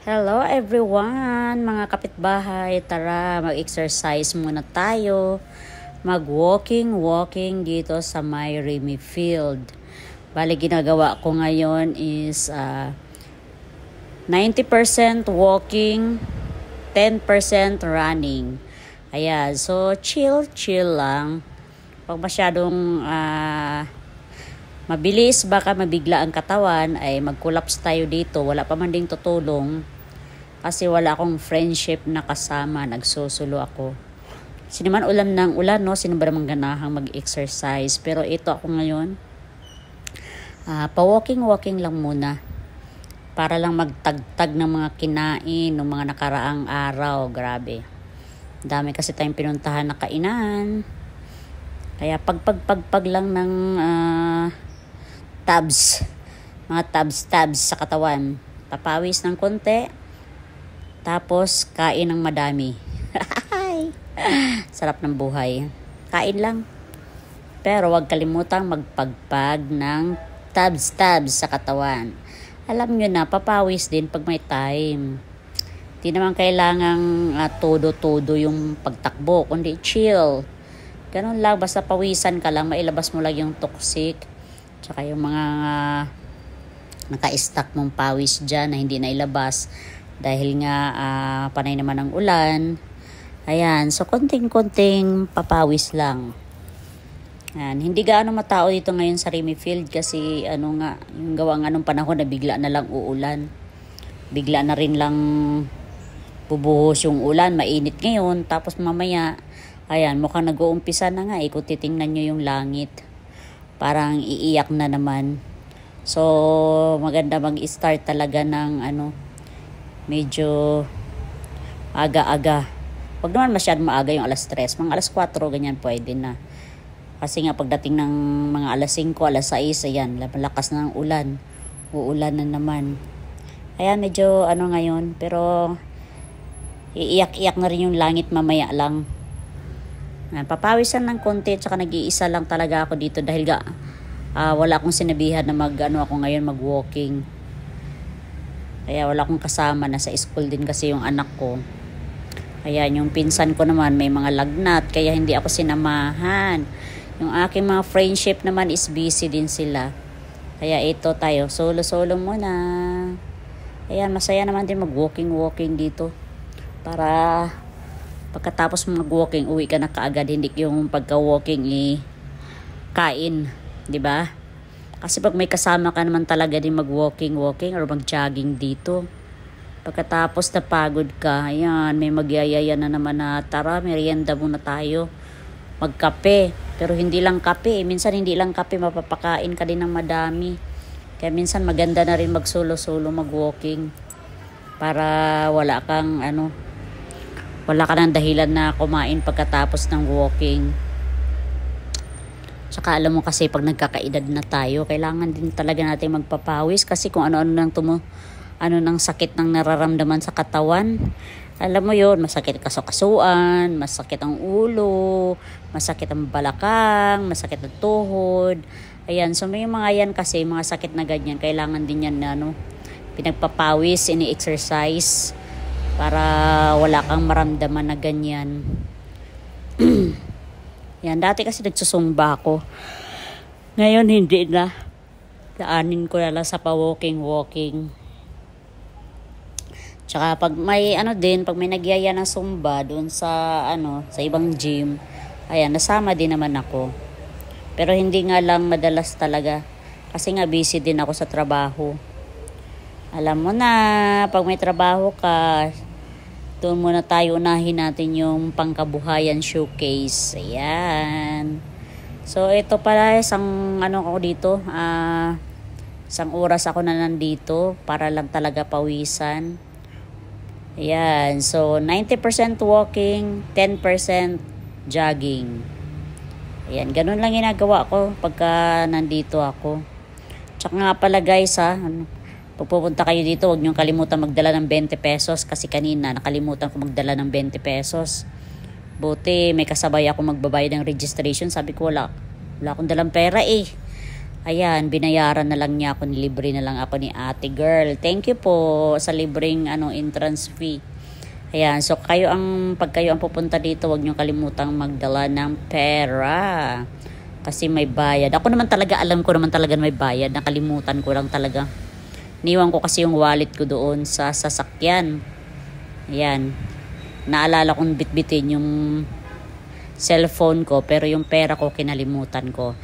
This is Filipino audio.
Hello everyone, mga kapitbahay. Tara, mag-exercise muna tayo. Mag-walking dito sa my Remy Field. Bali, ginagawa ko ngayon is 90% walking, 10% running. Ayan, so chill lang. Pag masyadong mabilis, baka mabigla ang katawan, ay mag-collapse tayo dito. Wala pa man ding tutulong. Kasi wala akong friendship na kasama, nagsusulo ako. Sino man ulam ng ulan, no? Sino ba namang ganahang mag-exercise? Pero ito ako ngayon, pa-walking lang muna. Para lang magtagtag ng mga kinain, ng mga nakaraang araw. Grabe. Dami kasi tayong pinuntahan na kainan. Kaya pagpag lang ng tabs. Mga tabs sa katawan. Papawis ng konti. Tapos, kain ng madami. Sarap ng buhay. Kain lang. Pero wag kalimutang magpagpag ng tabs sa katawan. Alam nyo na, papawis din pag may time. Di naman kailangang todo yung pagtakbo, kundi chill. Ganun lang, basta pawisan ka lang, mailabas mo lang yung toxic. Tsaka yung mga naka-stack mong pawis dyan na hindi nailabas. Dahil nga panay naman ang ulan. Ayan, so konting papawis lang. Ayan, hindi gaano matao dito ngayon sa Remy Field kasi yung gawa nga nung panahon na bigla na lang uulan. Bigla na rin lang bubuhos yung ulan, mainit ngayon. Tapos mamaya, ayan, mukhang nag-uumpisa na nga kung titingnan nyo yung langit. Parang iiyak na naman. So, maganda mag-start talaga ng medyo aga-aga. Huwag naman masyadong maaga yung alas 3. Mga alas 4, ganyan pwede na. Kasi nga pagdating ng mga alas 5, alas 6, ayan, malakas na ang ulan. Uulan na naman. Ayan, medyo ngayon. Pero, iiyak-iyak na rin yung langit mamaya lang. Papawisan ng konti, tsaka nag-iisa lang talaga ako dito dahil wala akong sinabihan na ako ngayon mag-walking. Kaya wala akong kasama, na sa school din kasi yung anak ko. Kaya yung pinsan ko naman may mga lagnat, kaya hindi ako sinamahan. Yung aking mga friendship naman is busy din sila. Kaya ito tayo, solo muna. Ayan, masaya naman din mag-walking dito. Para pagkatapos mag-walking, uwi ka na kaagad. Hindi yung pagka-walking kain, di ba? Kasi pag may kasama ka naman talaga din mag-walking or mag-jogging dito. Pagkatapos na pagod ka, ayan, may magyayaya na naman na tara, merienda muna tayo. Magkape. Pero hindi lang kape. Minsan hindi lang kape, mapapakain ka din ng madami. Kaya minsan maganda na rin mag-solo mag-walking. Para wala kang wala ka ng dahilan na kumain pagkatapos ng walking. Tsaka alam mo kasi pag nagkakaedad na tayo, kailangan din talaga natin magpapawis kasi kung ano ng sakit ng nararamdaman sa katawan. Alam mo yon, masakit kasukasuan, masakit ang ulo, masakit ang balakang, masakit ang tuhod. Ayan, so may mga yan kasi, mga sakit na ganyan, kailangan din yan na pinagpapawis, ini-exercise para wala kang maramdaman na ganyan. Yan, dati kasi nagsusumba ako. Ngayon hindi na. Daanin ko na lang sa pa-walking. Tsaka pag may pag may nagyaya ng sumba doon sa sa ibang gym, ayan, nasama din naman ako. Pero hindi nga lang madalas talaga. Kasi nga busy din ako sa trabaho. Alam mo na, pag may trabaho ka, doon muna tayo, unahin natin yung pangkabuhayan showcase. Ayan. So, ito pala, isang ako dito. Isang oras ako na nandito para lang talaga pawisan. Ayan. So, 90% walking, 10% jogging. Ayan. Ganun lang ginagawa ko pagka nandito ako. Tsaka nga pala guys, pag pupunta kayo dito, huwag niyong kalimutan magdala ng 20 pesos kasi kanina nakalimutan ko magdala ng 20 pesos. Buti may kasabay ako magbabayad ng registration. Sabi ko wala akong dalang pera Ayan, binayaran na lang niya ako, nilibre na lang ako ni ate girl. Thank you po sa libreng entrance fee. Ayan, so pag kayo ang pupunta dito, huwag niyo kalimutang magdala ng pera. Kasi may bayad. Ako naman talaga, alam ko naman talaga may bayad. Nakalimutan ko lang talaga. Niwan ko kasi yung wallet ko doon sa sasakyan. Ayan. Naalala kong bitbitin yung cellphone ko, pero yung pera ko kinalimutan ko.